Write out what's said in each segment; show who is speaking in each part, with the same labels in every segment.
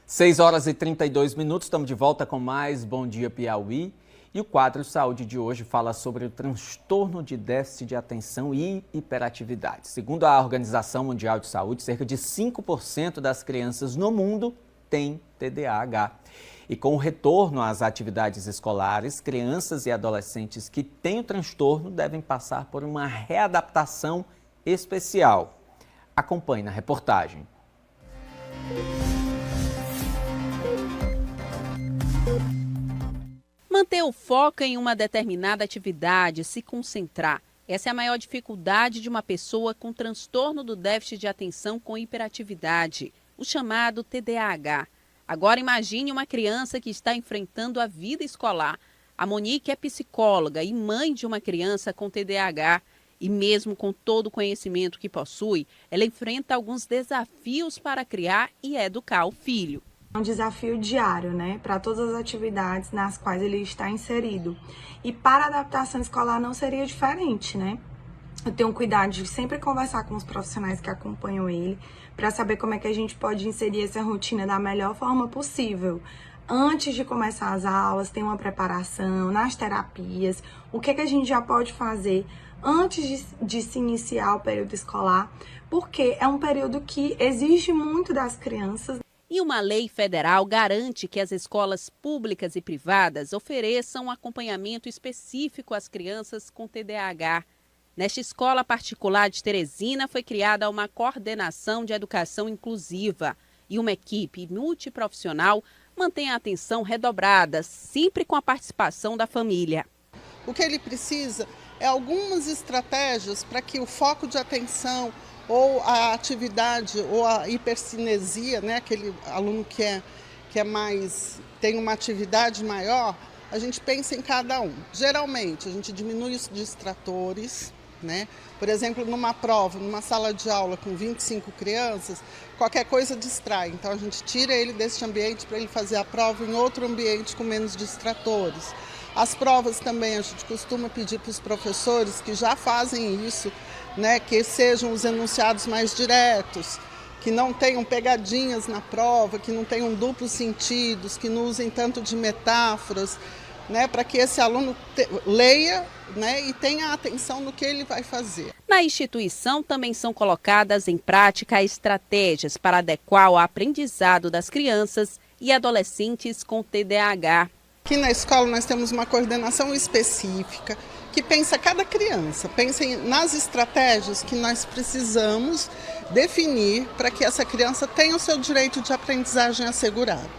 Speaker 1: 6h32, estamos de volta com mais Bom Dia Piauí. E o quadro Saúde de hoje fala sobre o transtorno de déficit de atenção e hiperatividade. Segundo a Organização Mundial de Saúde, cerca de 5% das crianças no mundo têm TDAH. E com o retorno às atividades escolares, crianças e adolescentes que têm o transtorno devem passar por uma readaptação especial. Acompanhe na reportagem.
Speaker 2: Manter o foco em uma determinada atividade, se concentrar. Essa é a maior dificuldade de uma pessoa com transtorno do déficit de atenção com hiperatividade, o chamado TDAH. Agora imagine uma criança que está enfrentando a vida escolar. A Monique é psicóloga e mãe de uma criança com TDAH. E mesmo com todo o conhecimento que possui, ela enfrenta alguns desafios para criar e educar o filho.
Speaker 3: É um desafio diário, né, para todas as atividades nas quais ele está inserido. E para a adaptação escolar não seria diferente, né? Eu tenho cuidado de sempre conversar com os profissionais que acompanham ele, para saber como é que a gente pode inserir essa rotina da melhor forma possível. Antes de começar as aulas, tem uma preparação nas terapias, o que a gente já pode fazer antes de se iniciar o período escolar, porque é um período que exige muito das crianças.
Speaker 2: E uma lei federal garante que as escolas públicas e privadas ofereçam um acompanhamento específico às crianças com TDAH. Nesta escola particular de Teresina foi criada uma coordenação de educação inclusiva e uma equipe multiprofissional mantém a atenção redobrada, sempre com a participação da família.
Speaker 4: O que ele precisa é algumas estratégias para que o foco de atenção ou a atividade ou a hipercinesia, né, aquele aluno que é mais, tem uma atividade maior, a gente pensa em cada um. Geralmente a gente diminui os distratores, né? Por exemplo, numa prova, numa sala de aula com 25 crianças, qualquer coisa distrai. Então a gente tira ele desse ambiente para ele fazer a prova em outro ambiente com menos distratores. As provas também a gente costuma pedir para os professores que já fazem isso, né, que sejam os enunciados mais diretos, que não tenham pegadinhas na prova, que não tenham duplos sentidos, que não usem tanto de metáforas, né, para que esse aluno leia, né, e tenha atenção no que ele vai fazer.
Speaker 2: Na instituição também são colocadas em prática estratégias para adequar o aprendizado das crianças e adolescentes com TDAH.
Speaker 4: Aqui na escola nós temos uma coordenação específica que pensa cada criança, pensa nas estratégias que nós precisamos definir para que essa criança tenha o seu direito de aprendizagem assegurado.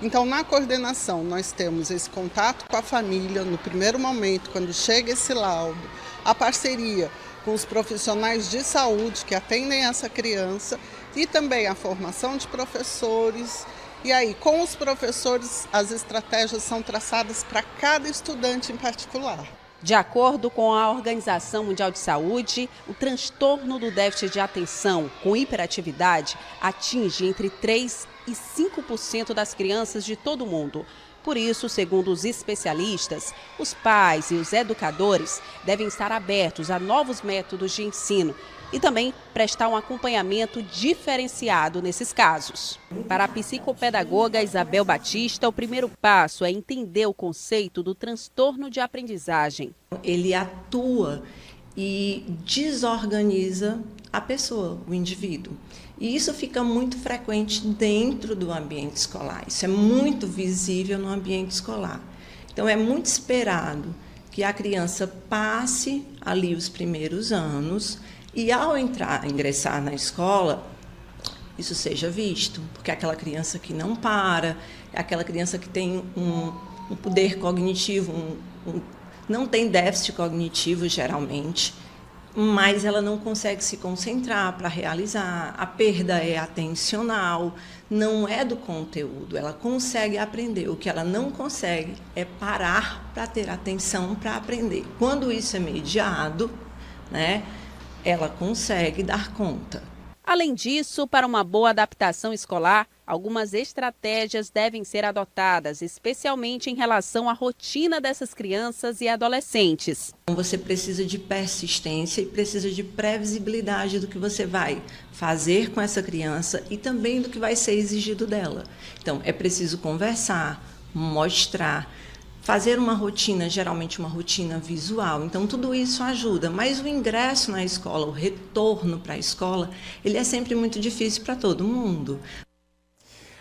Speaker 4: Então, na coordenação, nós temos esse contato com a família no primeiro momento, quando chega esse laudo, a parceria com os profissionais de saúde que atendem essa criança e também a formação de professores. E aí, com os professores, as estratégias são traçadas para cada estudante em particular.
Speaker 2: De acordo com a Organização Mundial de Saúde, o transtorno do déficit de atenção com hiperatividade atinge entre 3% e 5% das crianças de todo o mundo. Por isso, segundo os especialistas, os pais e os educadores devem estar abertos a novos métodos de ensino e também prestar um acompanhamento diferenciado nesses casos. Para a psicopedagoga Isabel Batista, o primeiro passo é entender o conceito do transtorno de aprendizagem.
Speaker 5: Ele atua e desorganiza a pessoa, o indivíduo. E isso fica muito frequente dentro do ambiente escolar. Isso é muito visível no ambiente escolar. Então, é muito esperado que a criança passe ali os primeiros anos e, ao ingressar na escola, isso seja visto. Porque é aquela criança que não para, é aquela criança que tem um poder cognitivo, não tem déficit cognitivo, geralmente, mas ela não consegue se concentrar para realizar, a perda é atencional, não é do conteúdo, ela consegue aprender, o que ela não consegue é parar para ter atenção para aprender. Quando isso é mediado, né, ela consegue dar conta.
Speaker 2: Além disso, para uma boa adaptação escolar, algumas estratégias devem ser adotadas, especialmente em relação à rotina dessas crianças e adolescentes.
Speaker 5: Você precisa de persistência e precisa de previsibilidade do que você vai fazer com essa criança e também do que vai ser exigido dela. Então, é preciso conversar, mostrar, fazer uma rotina, geralmente uma rotina visual. Então, tudo isso ajuda, mas o ingresso na escola, o retorno para a escola, ele é sempre muito difícil para todo mundo.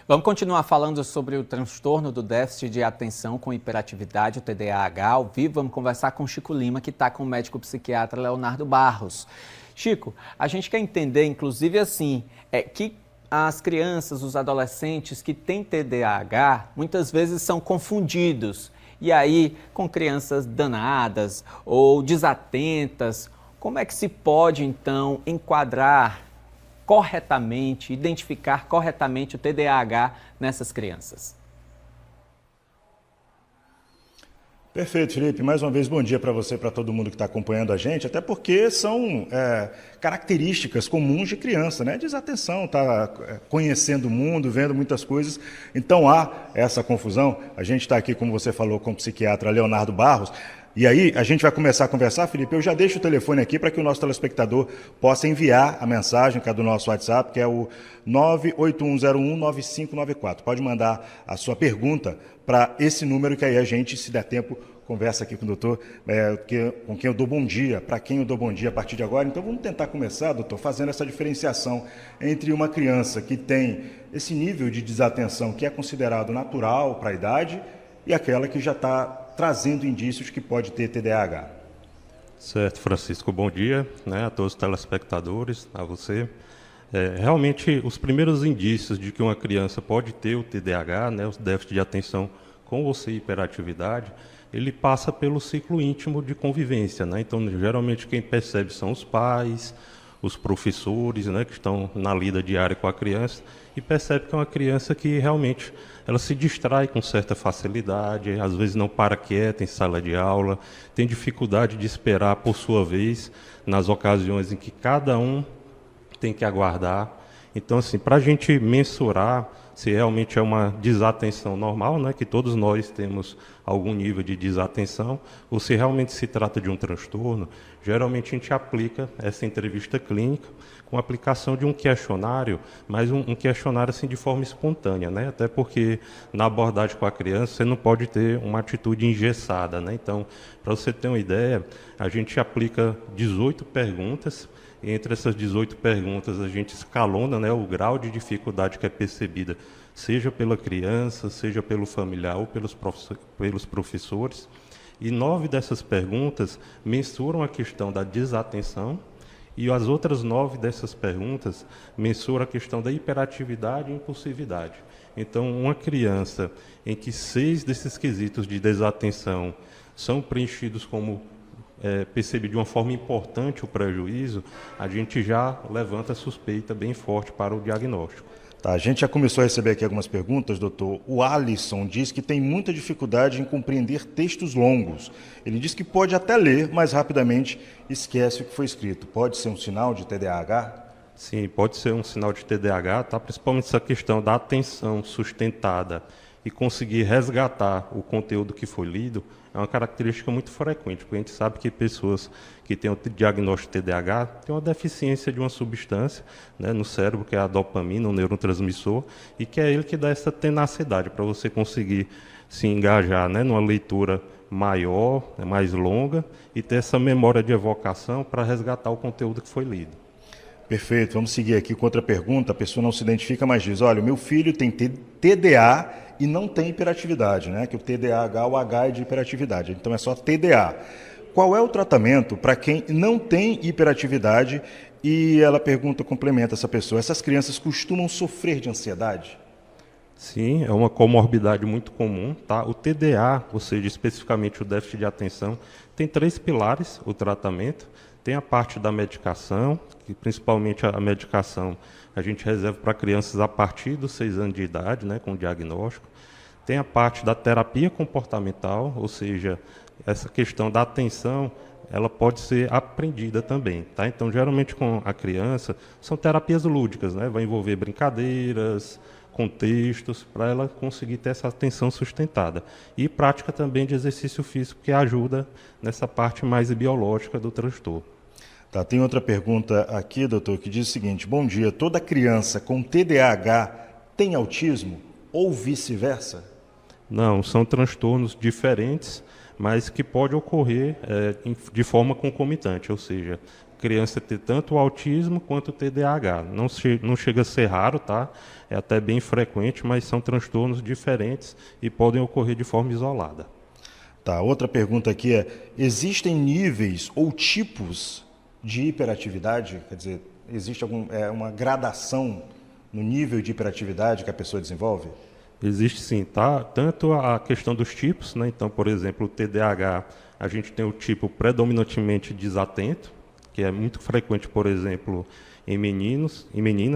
Speaker 1: Vamos continuar falando sobre o transtorno do déficit de atenção com hiperatividade, o TDAH, ao vivo. Vamos conversar com o Chico Lima, que está com o médico psiquiatra Leonardo Barros. Chico, a gente quer entender, inclusive assim, que as crianças, os adolescentes que têm TDAH, muitas vezes são confundidos. E aí, com crianças danadas ou desatentas, como é que se pode, então, enquadrar corretamente, identificar corretamente o TDAH nessas crianças?
Speaker 6: Perfeito, Felipe. Mais uma vez, bom dia para você e para todo mundo que está acompanhando a gente, até porque são características comuns de criança, né? Desatenção, está conhecendo o mundo, vendo muitas coisas, então há essa confusão. A gente está aqui, como você falou, com o psiquiatra Leonardo Barros, e aí a gente vai começar a conversar, Felipe. Eu já deixo o telefone aqui para que o nosso telespectador possa enviar a mensagem, que é do nosso WhatsApp, que é o 981019594. Pode mandar a sua pergunta para esse número, que aí a gente, se der tempo, conversa aqui com o doutor, com quem eu dou bom dia, para quem eu dou bom dia a partir de agora. Então vamos tentar começar, doutor, fazendo essa diferenciação entre uma criança que tem esse nível de desatenção que é considerado natural para a idade e aquela que já está trazendo indícios que pode ter TDAH.
Speaker 7: Certo, Francisco, bom dia, a todos os telespectadores, a você. Realmente, os primeiros indícios de que uma criança pode ter o TDAH, o déficit de atenção com ou sem hiperatividade, ele passa pelo ciclo íntimo de convivência. Então, geralmente, quem percebe são os pais, os professores, que estão na lida diária com a criança, e percebe que é uma criança que realmente ela se distrai com certa facilidade, às vezes não para quieta em sala de aula, tem dificuldade de esperar por sua vez, nas ocasiões em que cada um tem que aguardar. Então, assim, para a gente mensurar se realmente é uma desatenção normal, que todos nós temos algum nível de desatenção, ou se realmente se trata de um transtorno, geralmente a gente aplica essa entrevista clínica com a aplicação de um questionário, mas um questionário assim de forma espontânea, até porque na abordagem com a criança você não pode ter uma atitude engessada, Então, para você ter uma ideia, a gente aplica 18 perguntas. Entre essas 18 perguntas, a gente escalona o grau de dificuldade que é percebida, seja pela criança, seja pelo familiar ou pelos professores. E 9 dessas perguntas mensuram a questão da desatenção e as outras 9 dessas perguntas mensuram a questão da hiperatividade e impulsividade. Então, uma criança em que 6 desses quesitos de desatenção são preenchidos como perceber de uma forma importante o prejuízo, a gente já levanta a suspeita bem forte para o diagnóstico.
Speaker 6: Tá, a gente já começou a receber aqui algumas perguntas, doutor. O Alisson diz que tem muita dificuldade em compreender textos longos. Ele diz que pode até ler, mas rapidamente esquece o que foi escrito. Pode ser um sinal de TDAH?
Speaker 7: Sim, pode ser um sinal de TDAH, principalmente essa questão da atenção sustentada e conseguir resgatar o conteúdo que foi lido é uma característica muito frequente, porque a gente sabe que pessoas que têm o diagnóstico de TDAH têm uma deficiência de uma substância no cérebro, que é a dopamina, o neurotransmissor, e que é ele que dá essa tenacidade para você conseguir se engajar numa leitura maior, mais longa, e ter essa memória de evocação para resgatar o conteúdo que foi lido.
Speaker 6: Perfeito, vamos seguir aqui com outra pergunta. A pessoa não se identifica, mas diz: olha, o meu filho tem TDA e não tem hiperatividade, que o TDAH, o H é de hiperatividade, então é só TDA. Qual é o tratamento para quem não tem hiperatividade? E ela pergunta, complementa essa pessoa: essas crianças costumam sofrer de ansiedade?
Speaker 7: Sim, é uma comorbidade muito comum. O TDA, ou seja, especificamente o déficit de atenção, tem 3 pilares, o tratamento. Tem a parte da medicação, que principalmente a medicação a gente reserva para crianças a partir dos 6 anos de idade, com diagnóstico. Tem a parte da terapia comportamental, ou seja, essa questão da atenção ela pode ser aprendida também, tá? Então, geralmente com a criança, são terapias lúdicas, né? Vai envolver brincadeiras, contextos, para ela conseguir ter essa atenção sustentada. E prática também de exercício físico, que ajuda nessa parte mais biológica do transtorno.
Speaker 6: Tá, tem outra pergunta aqui, doutor, que diz o seguinte: bom dia, toda criança com TDAH tem autismo ou vice-versa?
Speaker 7: Não, são transtornos diferentes, mas que pode ocorrer de forma concomitante, ou seja, criança ter tanto o autismo quanto o TDAH. Não chega a ser raro, tá? É até bem frequente, mas são transtornos diferentes e podem ocorrer de forma isolada.
Speaker 6: Tá, outra pergunta aqui é: existem níveis ou tipos de hiperatividade? Quer dizer, existe uma gradação no nível de hiperatividade que a pessoa desenvolve?
Speaker 7: Existe sim, tá? Tanto a questão dos tipos, né? Então, por exemplo, o TDAH, a gente tem o tipo predominantemente desatento, que é muito frequente, por exemplo, em meninas,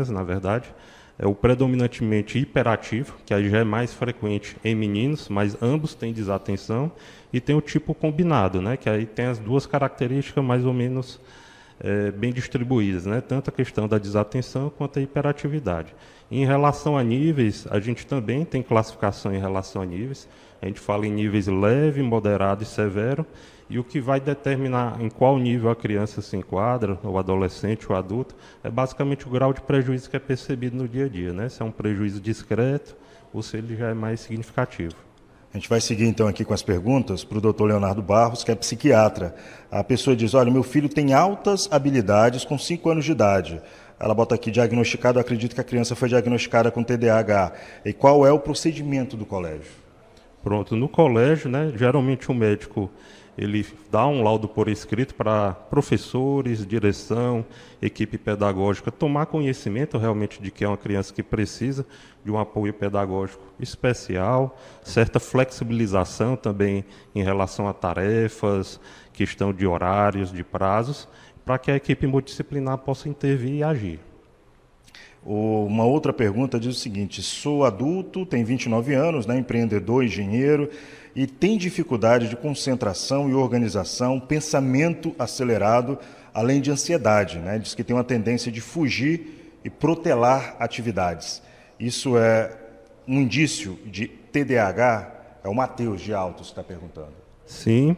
Speaker 7: na verdade. É o predominantemente hiperativo, que aí já é mais frequente em meninos, mas ambos têm desatenção. E tem o tipo combinado, né? Que aí tem as duas características mais ou menos bem distribuídas, né? Tanto a questão da desatenção quanto a hiperatividade. Em relação a níveis, a gente também tem classificação em relação a níveis. A gente fala em níveis leve, moderado e severo, e o que vai determinar em qual nível a criança se enquadra, o adolescente, o adulto, é basicamente o grau de prejuízo que é percebido no dia a dia, né? Se é um prejuízo discreto ou se ele já é mais significativo.
Speaker 6: A gente vai seguir então aqui com as perguntas para o Dr. Leonardo Barros, que é psiquiatra. A pessoa diz: olha, meu filho tem altas habilidades com 5 anos de idade. Ela bota aqui diagnosticado, acredito que a criança foi diagnosticada com TDAH. E qual é o procedimento do colégio?
Speaker 7: Pronto, no colégio, né, geralmente o médico ele dá um laudo por escrito para professores, direção, equipe pedagógica tomar conhecimento realmente de que é uma criança que precisa de um apoio pedagógico especial, certa flexibilização também em relação a tarefas, questão de horários, de prazos, para que a equipe multidisciplinar possa intervir e agir.
Speaker 6: Uma outra pergunta diz o seguinte: sou adulto, tenho 29 anos, né, empreendedor, engenheiro, e tem dificuldade de concentração e organização, pensamento acelerado, além de ansiedade, né? Diz que tem uma tendência de fugir e protelar atividades. Isso é um indício de TDAH? É o Matheus de Altos que está perguntando.
Speaker 7: Sim,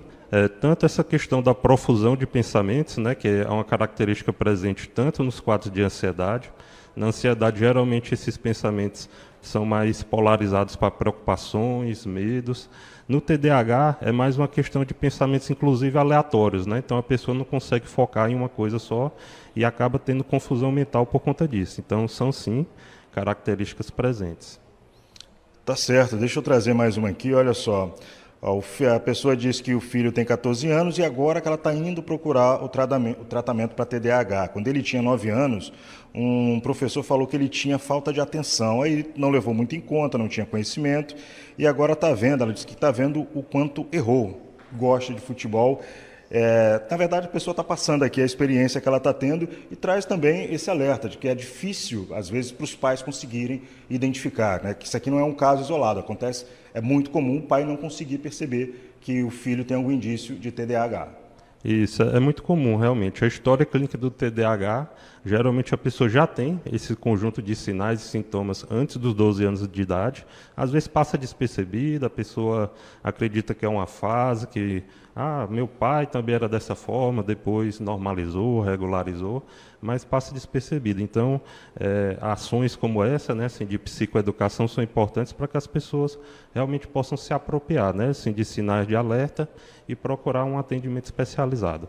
Speaker 7: tanto essa questão da profusão de pensamentos, né, que é uma característica presente tanto nos quadros de ansiedade. Na ansiedade, geralmente, esses pensamentos são mais polarizados para preocupações, medos. No TDAH, é mais uma questão de pensamentos, inclusive, aleatórios, né? Então, a pessoa não consegue focar em uma coisa só e acaba tendo confusão mental por conta disso. Então, são, sim, características presentes.
Speaker 6: Tá certo. Deixa eu trazer mais uma aqui. Olha só. A pessoa diz que o filho tem 14 anos e agora que ela está indo procurar o tratamento para TDAH. Quando ele tinha 9 anos, um professor falou que ele tinha falta de atenção. Aí não levou muito em conta, não tinha conhecimento. E agora está vendo, ela disse que está vendo o quanto errou. Gosta de futebol. Na verdade, a pessoa está passando aqui a experiência que ela está tendo e traz também esse alerta de que é difícil, às vezes, para os pais conseguirem identificar, né? Que isso aqui não é um caso isolado, acontece, é muito comum o pai não conseguir perceber que o filho tem algum indício de TDAH.
Speaker 7: Isso, é muito comum, realmente. A história clínica do TDAH, geralmente a pessoa já tem esse conjunto de sinais e sintomas antes dos 12 anos de idade. Às vezes passa despercebida, a pessoa acredita que é uma fase, que meu pai também era dessa forma, depois normalizou, regularizou, mas passa despercebida. Então, ações como essa, né, assim, de psicoeducação são importantes para que as pessoas realmente possam se apropriar, né, assim, de sinais de alerta e procurar um atendimento especializado.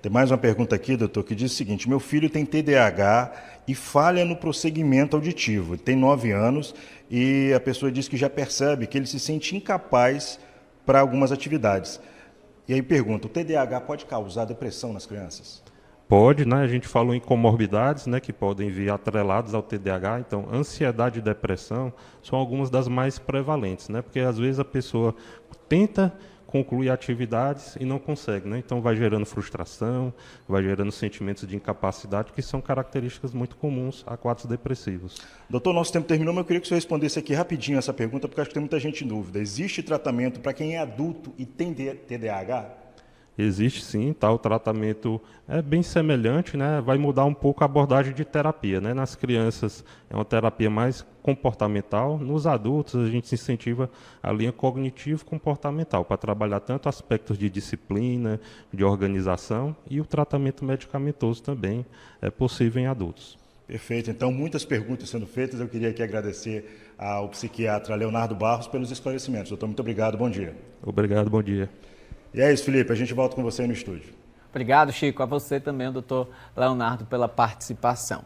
Speaker 6: Tem mais uma pergunta aqui, doutor, que diz o seguinte: meu filho tem TDAH e falha no prosseguimento auditivo. Ele tem 9 anos e a pessoa diz que já percebe que ele se sente incapaz para algumas atividades. E aí pergunta: o TDAH pode causar depressão nas crianças?
Speaker 7: Pode, né? A gente falou em comorbidades, né, que podem vir atreladas ao TDAH. Então, ansiedade e depressão são algumas das mais prevalentes, né? Porque às vezes a pessoa tenta concluir atividades e não consegue, né? Então vai gerando frustração, vai gerando sentimentos de incapacidade, que são características muito comuns a quadros depressivos.
Speaker 6: Doutor, nosso tempo terminou, mas eu queria que o senhor respondesse aqui rapidinho essa pergunta, porque acho que tem muita gente em dúvida. Existe tratamento para quem é adulto e tem TDAH?
Speaker 7: existe sim, tá? O tratamento é bem semelhante, né? Vai mudar um pouco a abordagem de terapia, né? Nas crianças é uma terapia mais comportamental, nos adultos a gente se incentiva a linha cognitivo-comportamental para trabalhar tanto aspectos de disciplina, de organização e o tratamento medicamentoso também é possível em adultos.
Speaker 6: Perfeito. Então, muitas perguntas sendo feitas. Eu queria aqui agradecer ao psiquiatra Leonardo Barros pelos esclarecimentos. Doutor, muito obrigado. Bom dia.
Speaker 7: Obrigado, bom dia.
Speaker 6: E é isso, Felipe. A gente volta com você aí no estúdio.
Speaker 1: Obrigado, Chico. A você também, doutor Leonardo, pela participação.